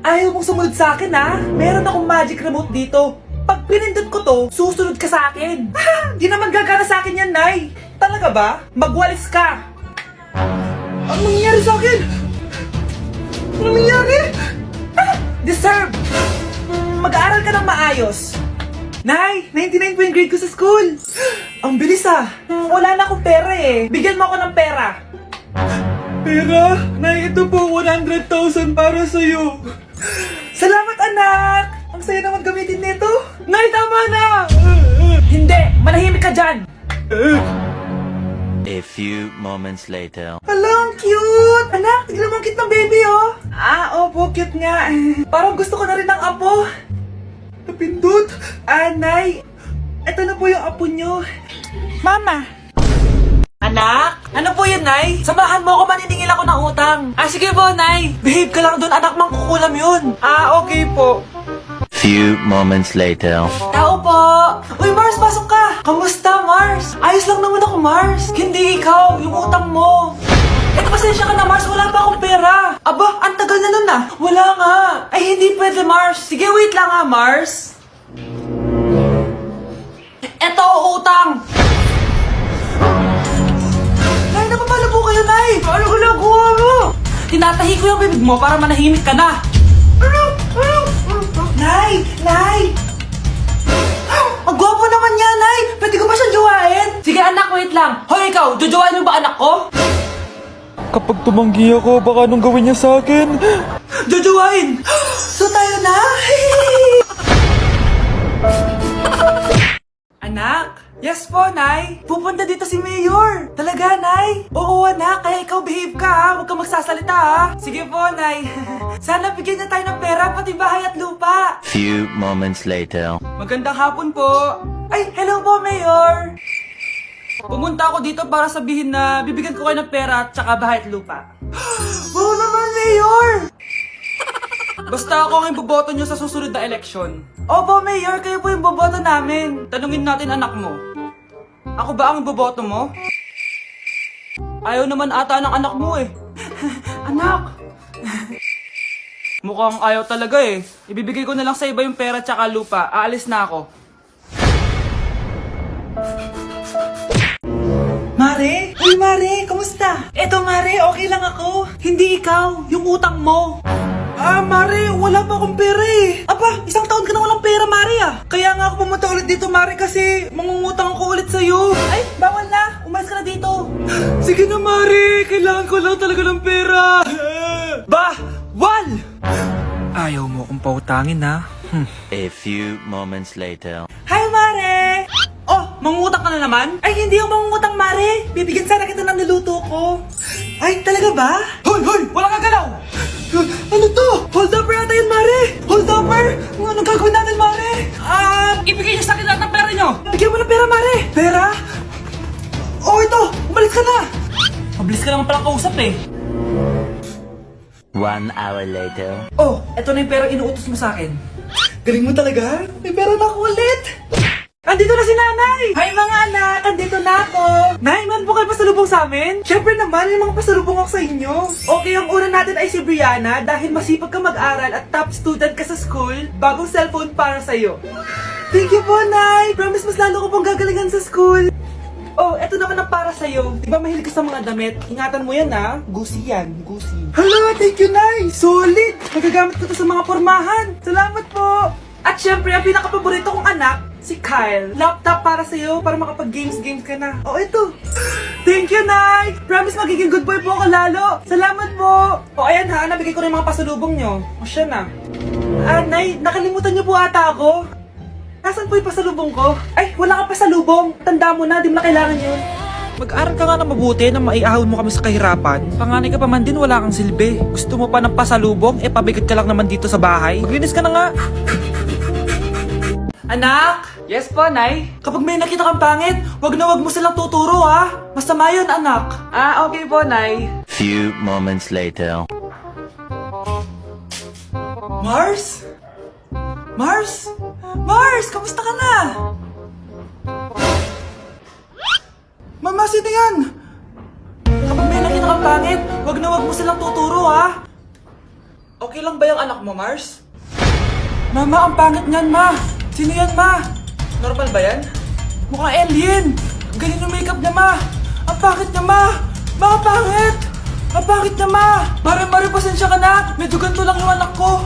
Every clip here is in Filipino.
Ayaw mong sumunod sa akin, ha? Meron akong magic remote dito. Pag pinindot ko to, susunod ka sa akin. Di naman gagana sa akin yan, Nay. Talaga ba? Magwalis ka. Anong nangyayari sa akin? Anong nangyayari? Deserve. Mag-aaral ka ng maayos. Nay, 99 po yung grade ko sa school. Ang bilis ah. Wala na akong pera eh. Bigyan mo ako ng pera. Pera? Nay, ito po 100,000 para sa'yo. Salamat anak. Ang saya naman gamitin nito. Nay, tama na. Hindi, manahimik ka dyan. A few moments later. Hala, ang cute! Anak, tignan mo ang cute ng baby, oh! Opo, cute nga. Parang gusto ko na rin ng apo. Napindot. Nay, eto na po yung apo nyo. Mama! Anak? Ano po yun, Nay? Samahan mo ako, maniningil ako ng utang. Sige po, Nay. Behave ka lang dun, anak, mangkukulam yun. Okay po. Few moments later. Tao po! Uy, Mars, pasok ka! Kamusta, Mars? Ayos lang naman ako, Mars. Hindi ikaw, yung utang mo. Pasensya ka na, Mars. Wala pa akong pera. Aba, ang tagal na nun ah. Wala nga. Ay, hindi pwede, Mars. Sige, wait lang ha, Mars. Eto, utang. Nay, napapalo po kayo, Nay. Ano ginagawa mo? Tinatahi ko yung bibig mo para manahimik ka na. Nay! Nay! Ang gwapo naman niya, Nay! Pwede ko ba siyang jowain? Sige anak, wait lang. Hoy ikaw, jojowain mo ba anak ko? Kapag tumanggi ako, baka anong gawin niya sa akin? Jojowain! So tayo na? Anak? Yes po, Nay. Pupunta dito si Mayor. Talaga, Nay? Oo, anak. Kaya ikaw behave ka, ha? Huwag kang magsasalita, ha? Sige po, Nay. Sana bigyan niya tayo ng pera, pati bahay at lupa. Few moments later. Magandang hapon po. Ay, hello po, Mayor. Pumunta ako dito para sabihin na bibigyan ko kayo ng pera at saka bahay at lupa. Wow naman, Mayor! Basta ako ang iboboto nyo sa susunod na eleksyon. Opo, Mayor, kayo po yung boboto namin. Tanungin natin anak mo. Ako ba ang iboboto mo? Ayaw naman ata ng anak mo eh. Anak! Mukhang ayaw talaga eh. Ibibigay ko na lang sa iba yung pera tsaka lupa. Aalis na ako. Mare? Uy, Mare, kamusta? Eto, Mare, okay lang ako. Hindi ikaw, yung utang mo. Mare, wala pa akong pera eh. Aba, isang taon ka na walang pera, Mare ah. Kaya nga ako pumunta ulit dito, Mare, kasi mangungutang ako ulit sa'yo. Ay, bawal na. Umalis ka na dito. Sige na, Mare. Kailangan ko lang talaga ng pera. Bawal! Ayaw mo akong pautangin, ha? A few moments later. Hi, Mare! Oh, mangungutang ka na naman? Ay, hindi ako mangungutang, Mare. Bibigyan sana kita ng niluto ko. Ay, talaga ba? Hoy, hoy! Wala kang galaw! Ano to? Hold upper yata yun, Mare! Hold upper? Anong gagawin natin, Mare? Ibigay niyo sa akin lahat ng pera niyo! Bigyan mo ng pera, Mare! Pera? Oh, ito! Umalis ka na! Mabilis ka naman palang kausap eh. 1 hour later. Oh, eto na yung pera inuutos mo sa akin. Galing mo talaga? May pera na ako ulit! Andito na si Nanay! Hi mga anak! Andito na ako! Nay, man po kayo pasalubong sa amin? Siyempre naman, may mga pasalubong ako sa inyo. Okay, ang una natin ay si Brianna dahil masipag ka mag-aral at top student ka sa school, bagong cellphone para sa'yo. Thank you po, Nay! Promise mas lalo ko pong gagalingan sa school. Oh, eto naman ang para sa'yo. Di ba mahilig ka sa mga damit? Ingatan mo yan, ha? Gucci yan, Gucci. Hala, thank you, Nay! Solid! Magagamit ko to sa mga pormahan. Salamat po! At syempre, ang pinaka-paborito kong anak, si Kyle. Laptop para sa'yo, para makapag-games ka na. Oh, ito. Thank you, Nay! Promise magiging good boy po ako lalo. Salamat po! O, ayan ha, nabigay ko na yung mga pasalubong nyo. O, siya na. Nay, nakalimutan niyo po ata ako. Nasaan po yung pasalubong ko? Ay, wala kang pasalubong. Tanda mo na, di mo na kailangan yun. Mag-aral ka nga na mabuti na maiahon mo kami sa kahirapan. Panganay ka pa man din, wala kang silbi. Gusto mo pa ng pasalubong, pabigat ka lang naman dito sa bahay. Maglinis ka na nga. Anak! Yes po, Nay? Kapag may nakita kang pangit, wag na wag mo silang tuturo, ha? Masama yun, anak. Okay po, Nay. Few moments later. Mars? Mars? Mars, kamusta ka na? Mama, sino yan? Kapag may nakita kang pangit, wag na wag mo silang tuturo, ha? Okay lang ba yung anak mo, Mars? Mama, ang pangit niyan, Ma! Sino yan, Ma? Normal ba yan? Mukhang alien! Ang galing ng makeup niya, Ma! Ang pangit niya, Ma! Ma, ang pangit! Ang pangit niya, Ma! Mare, pasensya ka na! Medyo ganito lang yung anak ko!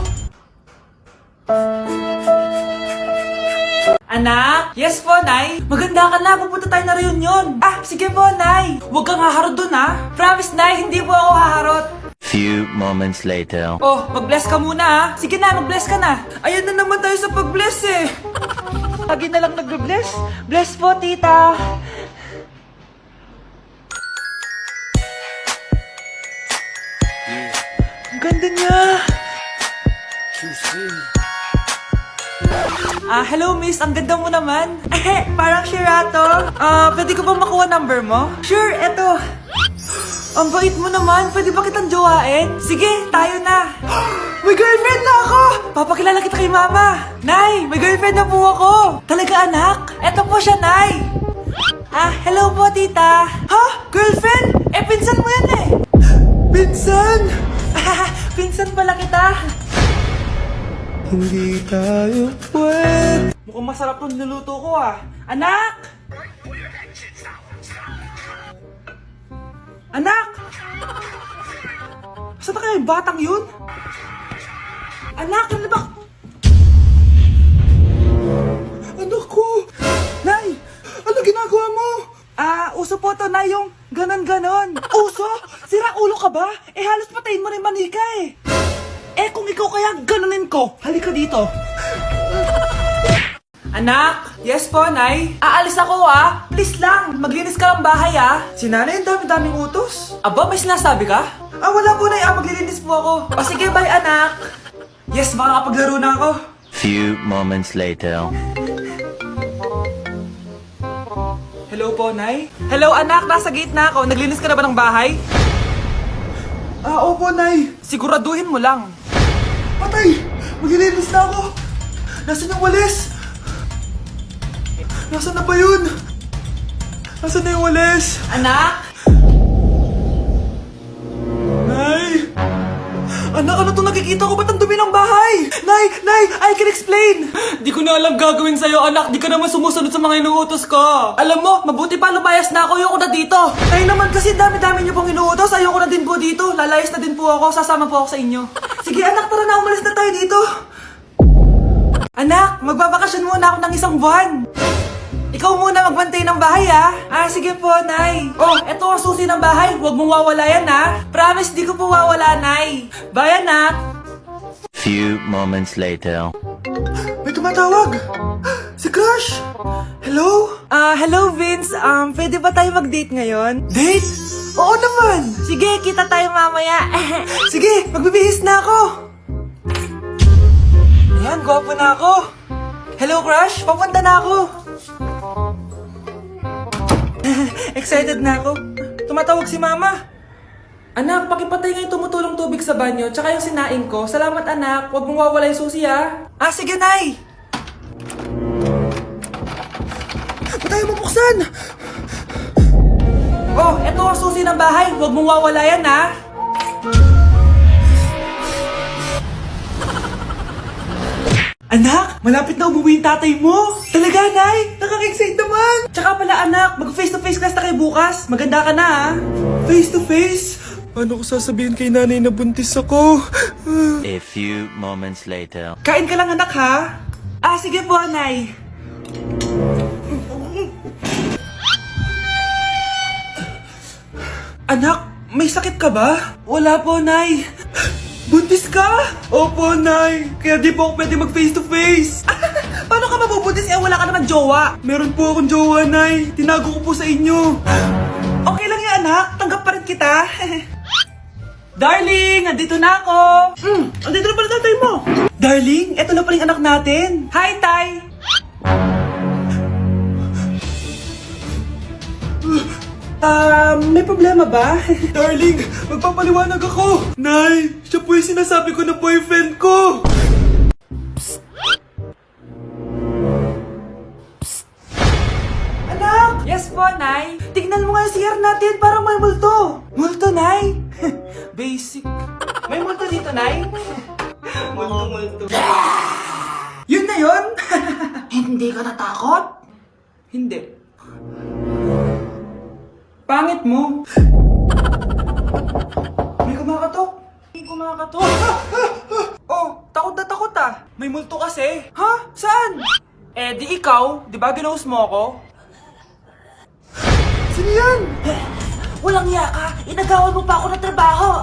Anak? Yes po, Nay? Maganda ka na, pupunta tayo na reunion. Ah, sige po, Nay. Huwag kang haharot dun, ha? Promise, Nay, hindi po ako haharot. Few moments later. Oh, mag-bless ka muna, ha? Sige na, mag-bless ka na. Ayan na naman tayo sa pag-bless, eh. Lagi na lang nag-bless. Bless po, tita. Ang ganda niya. Hello miss, ang ganda mo naman. Parang Shirato. Pwede ko bang makuha number mo? Sure, eto. Ang bait mo naman, pwede ba kitang jowain? Sige, tayo na. May girlfriend na ako! Papakilala kita kay mama. Nay, may girlfriend na po ako. Talaga anak? Eto po siya, Nay. Hello po tita. Ha? Girlfriend? Pinsan mo yan eh. Pinsan? Pinsan pala kita. Hindi tayo pwede. Mukhang masarap tong niluluto ko Anak! Anak! Saan na kaya yung batang yun? Anak, ano ba? Anak ko! Nay! Ano ginagawa mo? Uso po to na yung ganon-ganon. Uso? Sira ulo ka ba? Halos patayin mo rin manika eh. Kung ikaw kaya ganunin ko, halika dito. Anak! Yes po, Nay? Aalis ako Please lang, maglinis ka ng bahay Si nanay, ang dami-daming utos. Aba, may sinasabi ka? Wala po, Nay. Maglilinis po ako. Sige, bye, anak. Yes, makakapaglaro na ako. Few moments later. Hello po, Nay? Hello, anak. Nasa gate na ako. Naglinis ka na ba ng bahay? Opo, Nay. Siguraduhin mo lang. Patay! Maglilinis na ako. Nasaan yung walis? Nasaan na ba yun? Nasaan na yung walis? Anak? Nay! Anak, ano to nakikita ko? Ba't ang dumi ng bahay? Nay! I can explain! Di ko na alam gagawin sa'yo, anak. Di ka naman sumusunod sa mga inuutos ko. Alam mo, mabuti pa lumayas na ako. Ayoko na dito. Tayo naman kasi dami-dami niyo pong inuutos. Ayoko na din po dito. Lalayas na din po ako. Sasama po ako sa inyo. Sige, anak, tara na. Umalis na tayo dito. Anak, magbabakasyon muna ako ng 1 buwan. Ikaw muna magbantay ng bahay sige po, Nay. Oh, eto ang susi ng bahay. Huwag mong wawala yan Promise, di ko po wawala, Nay. Bye, anak. Few moments later. May tumatawag! Si Crush! Hello? Hello, Vince. Pwede ba tayo mag-date ngayon? Date? Oo naman! Sige, kita tayo mamaya. Sige, magbibihis na ako! Ayan, gwapo na ako. Hello, crush. Papunta na ako. Excited na ako. Tumatawag si mama. Anak, pakipatay nga yung tumutulong tubig sa banyo, tsaka yung sinaing ko. Salamat, anak. Huwag mong wawala yung susi, sige, Nay. Ba't tayo mabuksan? Oh, eto ang susi ng bahay. Huwag mong wawala yan, Anak, malapit na umuwi yung tatay mo! Talaga, Nay? Nakaka-excite naman! Tsaka pala, anak, mag-face-to-face class na kayo bukas. Maganda ka na, Face to face? Paano ko sasabihin kay nanay na buntis ako? A few moments later. Kain ka lang, anak, ha? Sige po, Nay. Anak, may sakit ka ba? Wala po, Nay. Buntis ka? Opo, Nay. Kaya di po ako pwede mag face to face. Paano ka mabubuntis wala ka naman jowa? Meron po akong jowa, Nay. Tinago ko po sa inyo. Okay lang yan, anak. Tanggap pa rin kita. Darling, nandito na ako. Andito na pala tatay mo. Darling, eto na pala yung anak natin. Hi, Tay. May problema ba? Darling, magpapaliwanag ako. Nay, siya po yung sinasabi ko na boyfriend ko. Anak! Yes po, Nay. Tignan mo nga yung CR natin, parang may multo. Multo, Nay? Basic. May multo dito, Nay? Multo. Yun na yun? Hindi ka natakot? Hindi. Pangit mo. May kumakatok. Oh, takot na takot ah. May multo kasi. Ha? Saan? Eh, di ikaw. Di ba ginose mo ako? Sino yan? Walang iya ka! Inagawan mo pa ako ng trabaho!